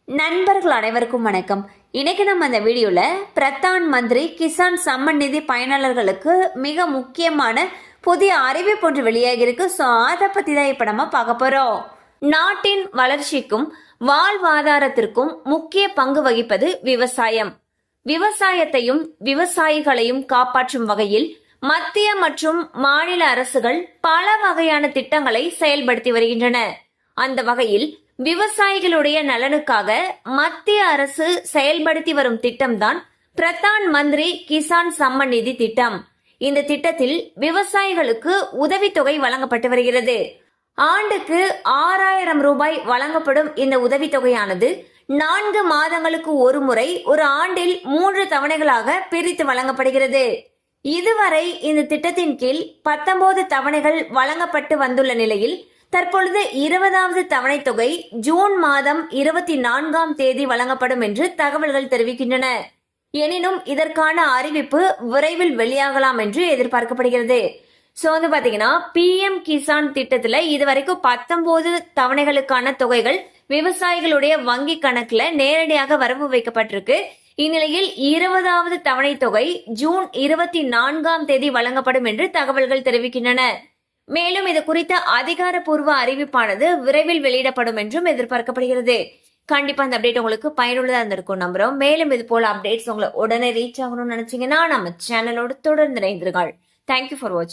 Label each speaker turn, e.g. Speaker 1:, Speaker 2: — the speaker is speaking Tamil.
Speaker 1: நண்பர்கள் அனைவருக்கும் வணக்கம். இன்னைக்கு நம்ம அந்த வீடியோல பிரதான் மந்திரி கிசான் சம்மன் நிதி பயனாளர்களுக்கு மிக முக்கியமான புதிய அறிவிப்பு ஒன்று வெளியாகி இருக்கு. ஸோ அதை பத்தி தான் இப்ப நம்ம பார்க்க போறோம். நாட்டின் வளர்ச்சிக்கும் வாழ்வாதாரத்திற்கும் முக்கிய பங்கு வகிப்பது விவசாயம். விவசாயத்தையும் விவசாயிகளையும் காப்பாற்றும் வகையில் மத்திய மற்றும் மாநில அரசுகள் பல வகையான திட்டங்களை செயல்படுத்தி வருகின்றன. அந்த வகையில் விவசாயிகளுடைய நலனுக்காக மத்திய அரசு செயல்படுத்தி வரும் திட்டம்தான் பிரதான் மந்திரி கிசான் சம்மன் நிதி திட்டம். இந்த திட்டத்தில் விவசாயிகளுக்கு உதவித்தொகை வழங்கப்பட்டு வருகிறது. ஆண்டுக்கு 6000 ரூபாய் வழங்கப்படும் இந்த உதவித்தொகையானது 4 மாதங்களுக்கு ஒரு முறை ஒரு ஆண்டில் 3 தவணைகளாக பிரித்து வழங்கப்படுகிறது. இதுவரை இந்த திட்டத்தின் கீழ் 19 தவணைகள் வழங்கப்பட்டு வந்துள்ள நிலையில் தற்பொழுது 20வது தவணை தொகை ஜூன் மாதம் 24ஆம் தேதி வழங்கப்படும் என்று தகவல்கள் தெரிவிக்கின்றன. எனினும் இதற்கான அறிவிப்பு விரைவில் வெளியாகலாம் என்று எதிர்பார்க்கப்படுகிறது. சோ வந்து பாத்தீங்கன்னா PM கிசான் திட்டத்துல இதுவரைக்கும் 19 தவணைகளுக்கான தொகைகள் விவசாயிகளுடைய வங்கி கணக்குல நேரடியாக வரவு வைக்கப்பட்டிருக்கு. இந்நிலையில் 20வது தவணை தொகை ஜூன் 24ஆம் தேதி வழங்கப்படும் என்று தகவல்கள் தெரிவிக்கின்றன. மேலும் இது குறித்த அதிகாரப்பூர்வ அறிவிப்பானது விரைவில் வெளியிடப்படும் என்றும் எதிர்பார்க்கப்படுகிறது. கண்டிப்பா அந்த அப்டேட் உங்களுக்கு பயனுள்ளதா இருந்திருக்கும் நம்புறோம். மேலும் இது போல அப்டேட்ஸ் உங்களை உடனே ரீச் ஆகணும்னு நினைச்சீங்கன்னா நம்ம சேனலோடு தொடர்ந்து இணைந்திருங்கள். தேங்க்யூ ஃபார் வாட்சிங்.